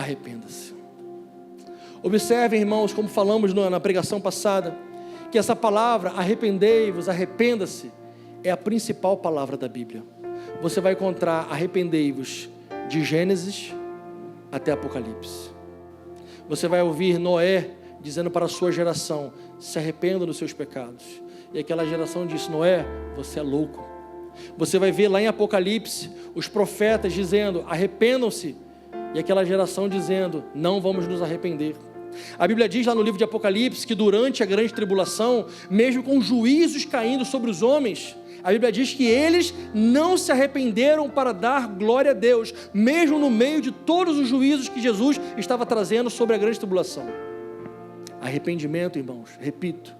arrependa-se. Observem, irmãos, como falamos na pregação passada, que essa palavra, arrependei-vos, arrependa-se, é a principal palavra da Bíblia. Você vai encontrar arrependei-vos de Gênesis até Apocalipse. Você vai ouvir Noé dizendo para a sua geração, se arrependa dos seus pecados. E aquela geração disse, Noé, você é louco. Você vai ver lá em Apocalipse, os profetas dizendo, arrependam-se. E aquela geração dizendo, não vamos nos arrepender. A Bíblia diz lá no livro de Apocalipse, que durante a grande tribulação, mesmo com juízos caindo sobre os homens, a Bíblia diz que eles não se arrependeram para dar glória a Deus, mesmo no meio de todos os juízos que Jesus estava trazendo sobre a grande tribulação. Arrependimento, irmãos, repito,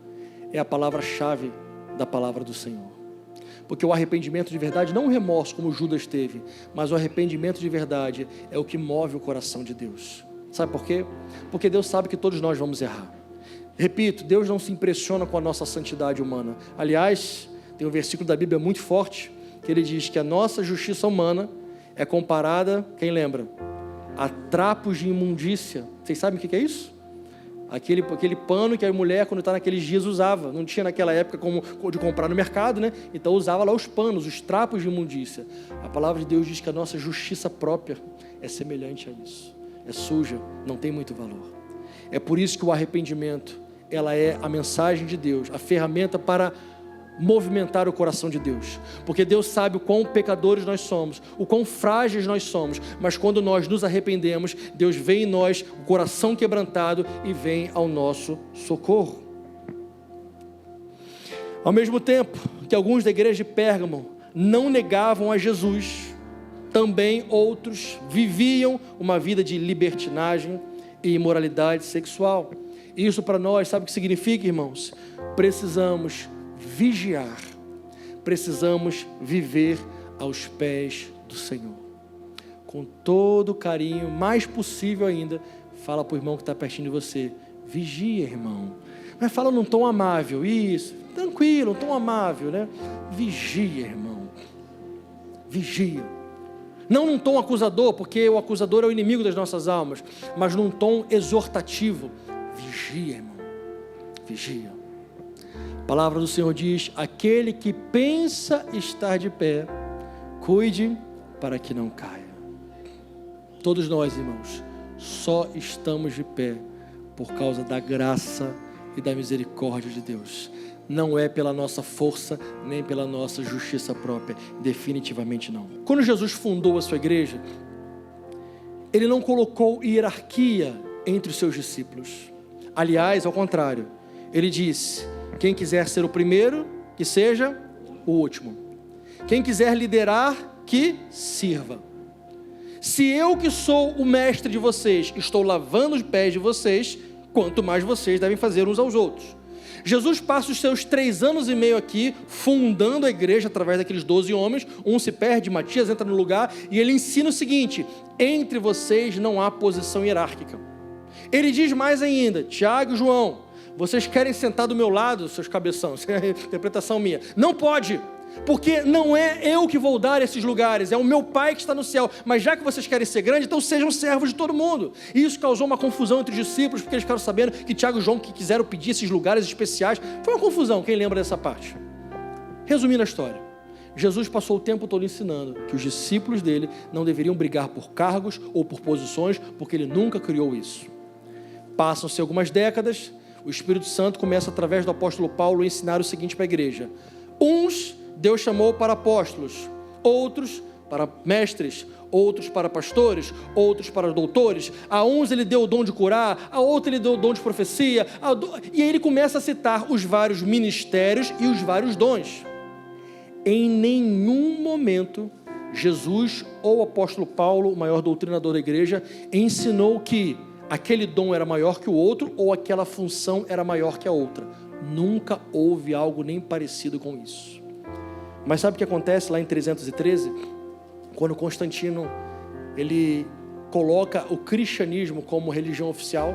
é a palavra-chave da palavra do Senhor. Porque o arrependimento de verdade, não o remorso como Judas teve, mas o arrependimento de verdade é o que move o coração de Deus. Sabe por quê? Porque Deus sabe que todos nós vamos errar. Repito, Deus não se impressiona com a nossa santidade humana. Aliás, tem um versículo da Bíblia muito forte, que ele diz que a nossa justiça humana é comparada, quem lembra? A trapos de imundícia. Vocês sabem o que é isso? Aquele pano que a mulher, quando está naqueles dias, usava. Não tinha naquela época como de comprar no mercado, né? Então usava lá os panos, os trapos de imundícia. A palavra de Deus diz que a nossa justiça própria é semelhante a isso. É suja, não tem muito valor. É por isso que o arrependimento, ela é a mensagem de Deus, a ferramenta para movimentar o coração de Deus, porque Deus sabe o quão pecadores nós somos, o quão frágeis nós somos, mas quando nós nos arrependemos, Deus vê em nós o coração quebrantado e vem ao nosso socorro. Ao mesmo tempo que alguns da igreja de Pérgamo não negavam a Jesus, também outros viviam uma vida de libertinagem e imoralidade sexual. Isso para nós, sabe o que significa, irmãos? Precisamos vigiar, precisamos viver aos pés do Senhor, com todo o carinho, mais possível ainda. Fala para o irmão que está pertinho de você, vigia, irmão, mas fala num tom amável, isso, tranquilo, um tom amável, né? Vigia, irmão, vigia, não num tom acusador, porque o acusador é o inimigo das nossas almas, mas num tom exortativo, vigia, irmão, vigia. A palavra do Senhor diz, aquele que pensa estar de pé, cuide para que não caia. Todos nós, irmãos, só estamos de pé por causa da graça e da misericórdia de Deus. Não é pela nossa força, nem pela nossa justiça própria, definitivamente não. Quando Jesus fundou a sua igreja, Ele não colocou hierarquia entre os seus discípulos. Aliás, ao contrário, Ele disse, quem quiser ser o primeiro, que seja o último. Quem quiser liderar, que sirva. Se eu que sou o mestre de vocês, estou lavando os pés de vocês, quanto mais vocês devem fazer uns aos outros. Jesus passa os seus 3 anos e meio aqui, fundando a igreja através daqueles 12 homens, um se perde, Matias entra no lugar, e ele ensina o seguinte, entre vocês não há posição hierárquica. Ele diz mais ainda, Tiago e João, vocês querem sentar do meu lado, seus cabeções, é a interpretação minha. Não pode, porque não é eu que vou dar esses lugares, é o meu Pai que está no céu. Mas já que vocês querem ser grandes, então sejam servos de todo mundo. E isso causou uma confusão entre os discípulos, porque eles ficaram sabendo que Tiago e João que quiseram pedir esses lugares especiais. Foi uma confusão, quem lembra dessa parte? Resumindo a história, Jesus passou o tempo todo ensinando que os discípulos dele não deveriam brigar por cargos ou por posições, porque ele nunca criou isso. Passam-se algumas décadas, o Espírito Santo começa através do apóstolo Paulo a ensinar o seguinte para a igreja. Uns Deus chamou para apóstolos, outros para mestres, outros para pastores, outros para doutores. A uns ele deu o dom de curar, a outros ele deu o dom de profecia. E aí ele começa a citar os vários ministérios e os vários dons. Em nenhum momento Jesus ou o apóstolo Paulo, o maior doutrinador da igreja, ensinou que aquele dom era maior que o outro ou aquela função era maior que a outra. Nunca houve algo nem parecido com isso. Mas sabe o que acontece lá em 313? Quando Constantino ele coloca o cristianismo como religião oficial,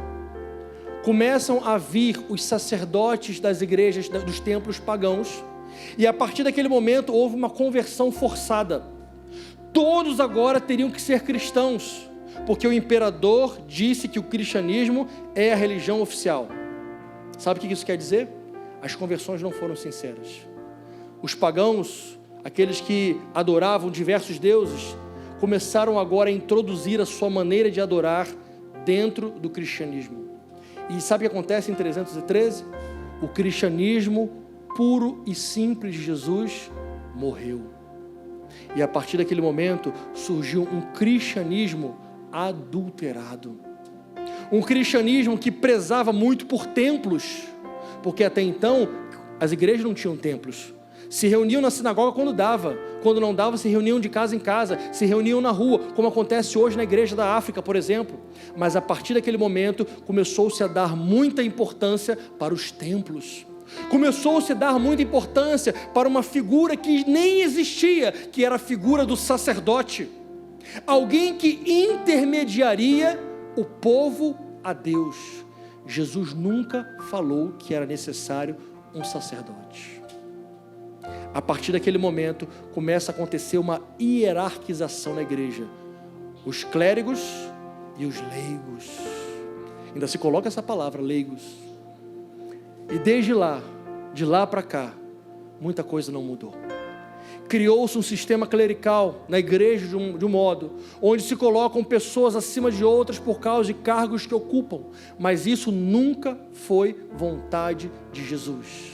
começam a vir os sacerdotes das igrejas, dos templos pagãos, e a partir daquele momento houve uma conversão forçada. Todos agora teriam que ser cristãos, porque o imperador disse que o cristianismo é a religião oficial. Sabe o que isso quer dizer? As conversões não foram sinceras. Os pagãos, aqueles que adoravam diversos deuses, começaram agora a introduzir a sua maneira de adorar dentro do cristianismo. E sabe o que acontece em 313? O cristianismo puro e simples de Jesus morreu. E a partir daquele momento surgiu um cristianismo adulterado. Um cristianismo que prezava muito por templos, porque até então as igrejas não tinham templos. Se reuniam na sinagoga quando dava, quando não dava se reuniam de casa em casa, se reuniam na rua, como acontece hoje na igreja da África, por exemplo. Mas a partir daquele momento começou-se a dar muita importância para os templos. Começou-se a dar muita importância para uma figura que nem existia, que era a figura do sacerdote. Alguém que intermediaria o povo a Deus. Jesus nunca falou que era necessário um sacerdote. A partir daquele momento, começa a acontecer uma hierarquização na igreja. Os clérigos e os leigos. Ainda se coloca essa palavra, leigos. E desde lá, de lá para cá, muita coisa não mudou. Criou-se um sistema clerical na igreja de um modo, onde se colocam pessoas acima de outras por causa de cargos que ocupam. Mas isso nunca foi vontade de Jesus.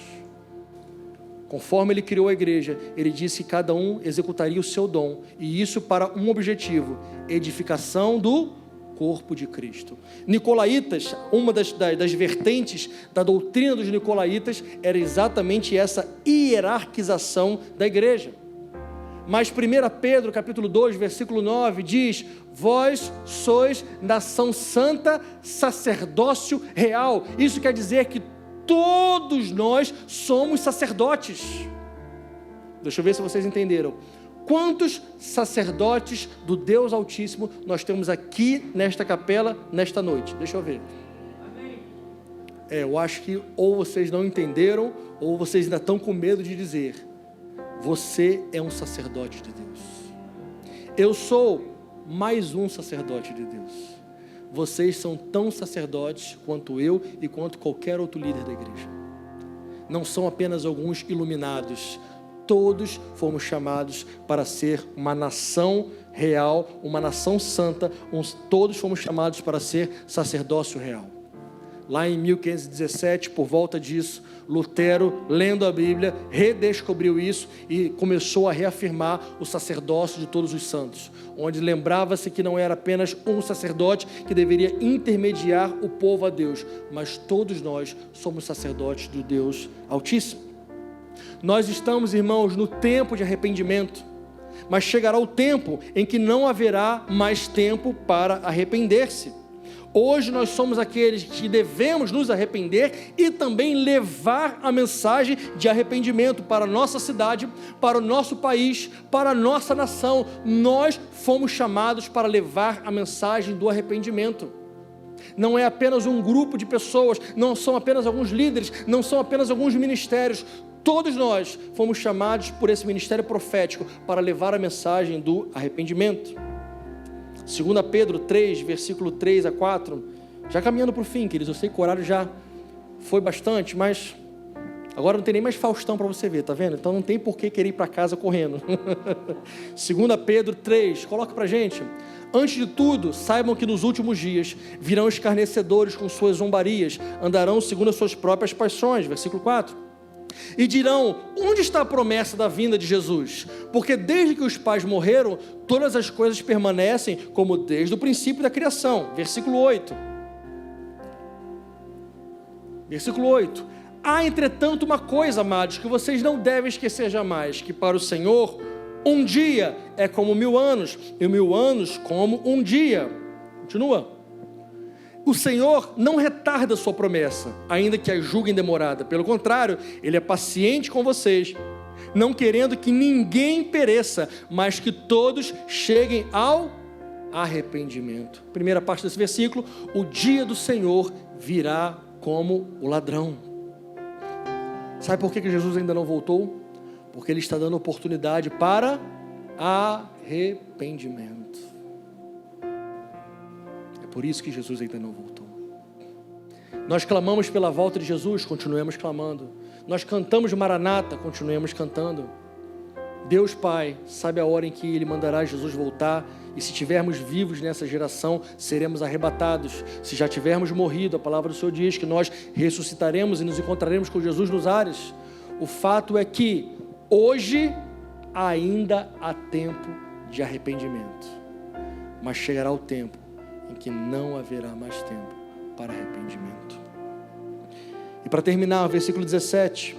Conforme ele criou a igreja, ele disse que cada um executaria o seu dom, e isso para um objetivo: edificação do corpo de Cristo. Nicolaítas, uma das vertentes da doutrina dos nicolaítas era exatamente essa hierarquização da igreja. Mas 1 Pedro capítulo 2, versículo 9 diz: vós sois nação santa, sacerdócio real. Isso quer dizer que todos nós somos sacerdotes. Deixa eu ver se vocês entenderam. Quantos sacerdotes do Deus Altíssimo nós temos aqui nesta capela, nesta noite? Deixa eu ver. Eu acho que ou vocês não entenderam, ou vocês ainda estão com medo de dizer: você é um sacerdote de Deus. Eu sou mais um sacerdote de Deus. Vocês são tão sacerdotes quanto eu e quanto qualquer outro líder da igreja. Não são apenas alguns iluminados. Todos fomos chamados para ser uma nação real, uma nação santa. Todos fomos chamados para ser sacerdócio real. Lá em 1517, por volta disso, Lutero, lendo a Bíblia, redescobriu isso e começou a reafirmar o sacerdócio de todos os santos, onde lembrava-se que não era apenas um sacerdote que deveria intermediar o povo a Deus, mas todos nós somos sacerdotes do Deus Altíssimo. Nós estamos, irmãos, no tempo de arrependimento, mas chegará o tempo em que não haverá mais tempo para arrepender-se. Hoje nós somos aqueles que devemos nos arrepender e também levar a mensagem de arrependimento para a nossa cidade, para o nosso país, para a nossa nação. Nós fomos chamados para levar a mensagem do arrependimento. Não é apenas um grupo de pessoas, não são apenas alguns líderes, não são apenas alguns ministérios. Todos nós fomos chamados por esse ministério profético para levar a mensagem do arrependimento. 2 Pedro 3, versículo 3 a 4, já caminhando para o fim, queridos, eu sei que o horário já foi bastante, mas agora não tem nem mais Faustão para você ver, tá vendo? Então não tem por que querer ir para casa correndo. 2 Pedro 3, coloca para a gente: antes de tudo, saibam que nos últimos dias virão escarnecedores com suas zombarias, andarão segundo as suas próprias paixões, versículo 4. E dirão: onde está a promessa da vinda de Jesus? Porque desde que os pais morreram, todas as coisas permanecem como desde o princípio da criação. Versículo 8. Versículo 8. Há, entretanto, uma coisa, amados, que vocês não devem esquecer jamais, que para o Senhor, um dia é como 1000 anos, e 1000 anos como um dia. Continua. O Senhor não retarda a sua promessa, ainda que a julguem demorada. Pelo contrário, Ele é paciente com vocês, não querendo que ninguém pereça, mas que todos cheguem ao arrependimento. Primeira parte desse versículo: o dia do Senhor virá como o ladrão. Sabe por que Jesus ainda não voltou? Porque Ele está dando oportunidade para arrependimento. por isso que Jesus ainda não voltou. Nós clamamos pela volta de Jesus, continuemos clamando. Nós cantamos Maranata, continuemos cantando. Deus Pai sabe a hora em que Ele mandará Jesus voltar, e se estivermos vivos nessa geração, seremos arrebatados. Se já tivermos morrido, a palavra do Senhor diz que nós ressuscitaremos e nos encontraremos com Jesus nos ares. O fato é que hoje ainda há tempo de arrependimento, mas chegará o tempo em que não haverá mais tempo para arrependimento. E para terminar, o versículo 17: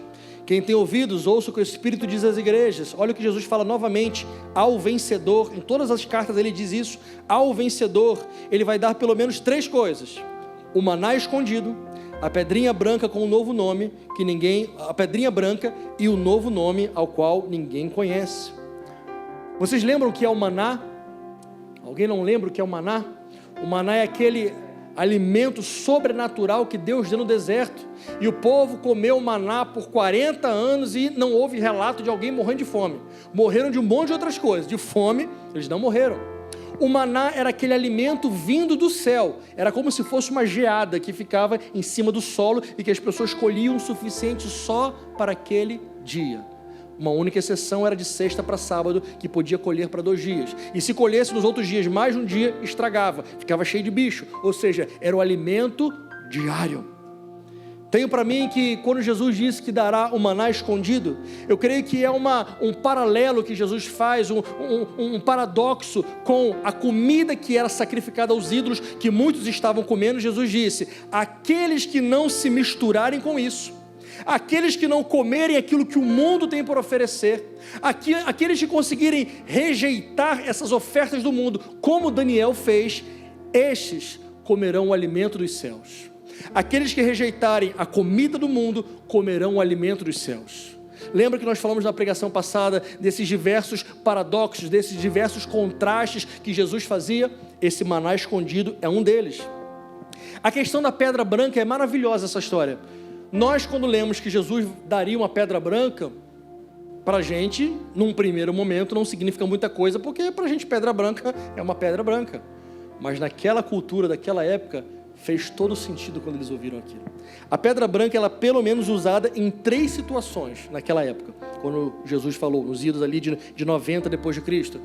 quem tem ouvidos, ouça o que o Espírito diz às igrejas. Olha o que Jesus fala novamente: ao vencedor. Em todas as cartas ele diz isso: ao vencedor ele vai dar pelo menos 3 coisas: o maná escondido, a pedrinha branca com um novo nome, a pedrinha branca e o novo nome ao qual ninguém conhece. Vocês lembram o que é o maná? Alguém não lembra o que é o maná? O maná é aquele alimento sobrenatural que Deus deu no deserto, e o povo comeu maná por 40 anos e não houve relato de alguém morrendo de fome. Morreram de um monte de outras coisas, de fome eles não morreram. O maná era aquele alimento vindo do céu, era como se fosse uma geada que ficava em cima do solo e que as pessoas colhiam o suficiente só para aquele dia. Uma única exceção era de sexta para sábado, que podia colher para 2 dias. E se colhesse nos outros dias mais de um dia, estragava, ficava cheio de bicho. Ou seja, era o alimento diário. Tenho para mim que quando Jesus disse que dará o maná escondido, eu creio que é um paralelo que Jesus faz, um paradoxo com a comida que era sacrificada aos ídolos, que muitos estavam comendo. Jesus disse: aqueles que não se misturarem com isso, aqueles que não comerem aquilo que o mundo tem por oferecer, aqueles que conseguirem rejeitar essas ofertas do mundo, como Daniel fez, estes comerão o alimento dos céus. Aqueles que rejeitarem a comida do mundo, comerão o alimento dos céus. Lembra que nós falamos na pregação passada desses diversos paradoxos, desses diversos contrastes que Jesus fazia? Esse maná escondido é um deles. A questão da pedra branca é maravilhosa, essa história. Nós, quando lemos que Jesus daria uma pedra branca, para a gente, num primeiro momento, não significa muita coisa, porque para a gente pedra branca é uma pedra branca. Mas naquela cultura, daquela época, fez todo sentido quando eles ouviram aquilo. A pedra branca, ela pelo menos usada em 3 situações naquela época, quando Jesus falou, nos idos ali de 90 depois de Cristo.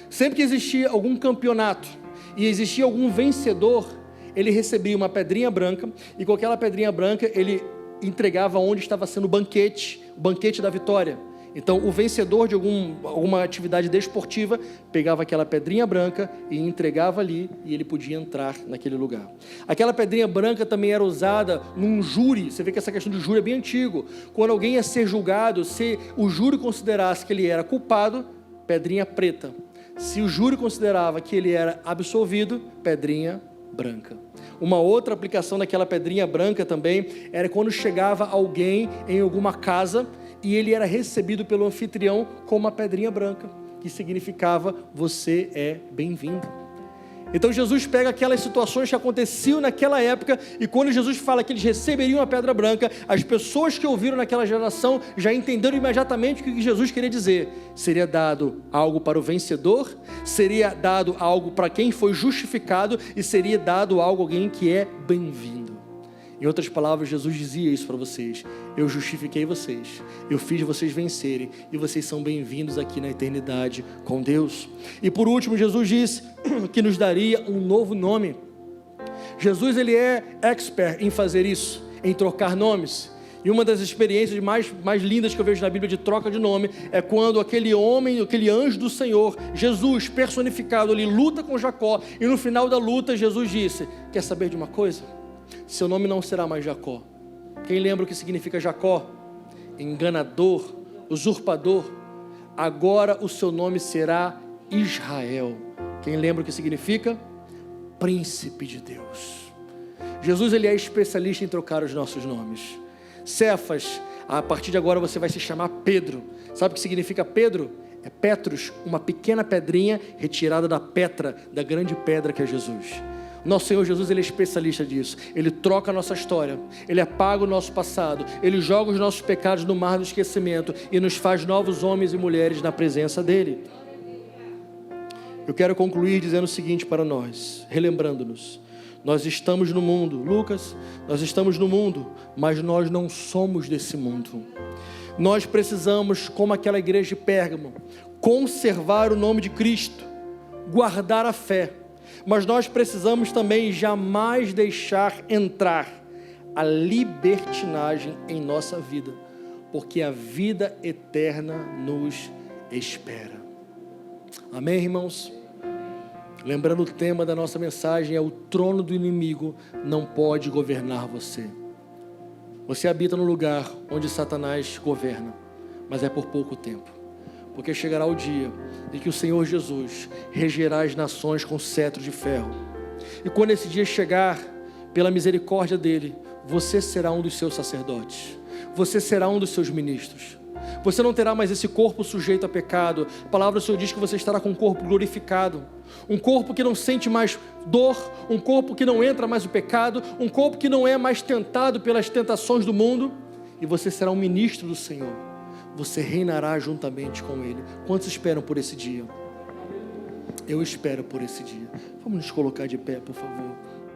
Sempre que existia algum campeonato e existia algum vencedor, ele recebia uma pedrinha branca, e com aquela pedrinha branca ele entregava onde estava sendo o banquete da vitória. Então o vencedor de alguma atividade desportiva pegava aquela pedrinha branca e entregava ali, e ele podia entrar naquele lugar. Aquela pedrinha branca também era usada num júri. Você vê que essa questão de júri é bem antigo. Quando alguém ia ser julgado, se o júri considerasse que ele era culpado, pedrinha preta. Se o júri considerava que ele era absolvido, pedrinha branca. Uma outra aplicação daquela pedrinha branca também era quando chegava alguém em alguma casa e ele era recebido pelo anfitrião com uma pedrinha branca, que significava: você é bem-vindo. Então Jesus pega aquelas situações que aconteciam naquela época, e quando Jesus fala que eles receberiam a pedra branca, as pessoas que ouviram naquela geração já entenderam imediatamente o que Jesus queria dizer. Seria dado algo para o vencedor, seria dado algo para quem foi justificado, e seria dado algo a alguém que é bem-vindo. Em outras palavras, Jesus dizia isso para vocês: eu justifiquei vocês, eu fiz vocês vencerem, e vocês são bem-vindos aqui na eternidade com Deus. E por último, Jesus disse que nos daria um novo nome. Jesus, ele é expert em fazer isso, em trocar nomes. E uma das experiências mais lindas que eu vejo na Bíblia de troca de nome é quando aquele homem, aquele anjo do Senhor, Jesus personificado ali, luta com Jacó, e no final da luta Jesus disse: quer saber de uma coisa? Seu nome não será mais Jacó. Quem lembra o que significa Jacó? Enganador, usurpador. Agora o seu nome será Israel. Quem lembra o que significa? Príncipe de Deus. Jesus, ele é especialista em trocar os nossos nomes. Cefas, a partir de agora você vai se chamar Pedro. Sabe o que significa Pedro? É Petros, uma pequena pedrinha retirada da Petra, da grande pedra que é Jesus. Nosso Senhor Jesus, ele é especialista disso. Ele troca a nossa história, ele apaga o nosso passado, ele joga os nossos pecados no mar do esquecimento e nos faz novos homens e mulheres na presença dele. Eu quero concluir dizendo o seguinte para nós, relembrando-nos: Nós estamos no mundo, Lucas, nós estamos no mundo, mas nós não somos desse mundo. Nós precisamos, como aquela igreja de Pérgamo, conservar o nome de Cristo, guardar a fé, mas nós precisamos também jamais deixar entrar a libertinagem em nossa vida, porque a vida eterna nos espera. Amém, irmãos? Lembrando, o tema da nossa mensagem é: o trono do inimigo não pode governar você. Você habita no lugar onde Satanás governa, mas é por pouco tempo, porque chegará o dia em que o Senhor Jesus regerá as nações com cetro de ferro, e quando esse dia chegar, pela misericórdia dele, você será um dos seus sacerdotes, você será um dos seus ministros. Você não terá mais esse corpo sujeito a pecado. A palavra do Senhor diz que você estará com um corpo glorificado, um corpo que não sente mais dor, um corpo que não entra mais no pecado, um corpo que não é mais tentado pelas tentações do mundo, e você será um ministro do Senhor. Você reinará juntamente com Ele. Quantos esperam por esse dia? Eu espero por esse dia. Vamos nos colocar de pé, por favor.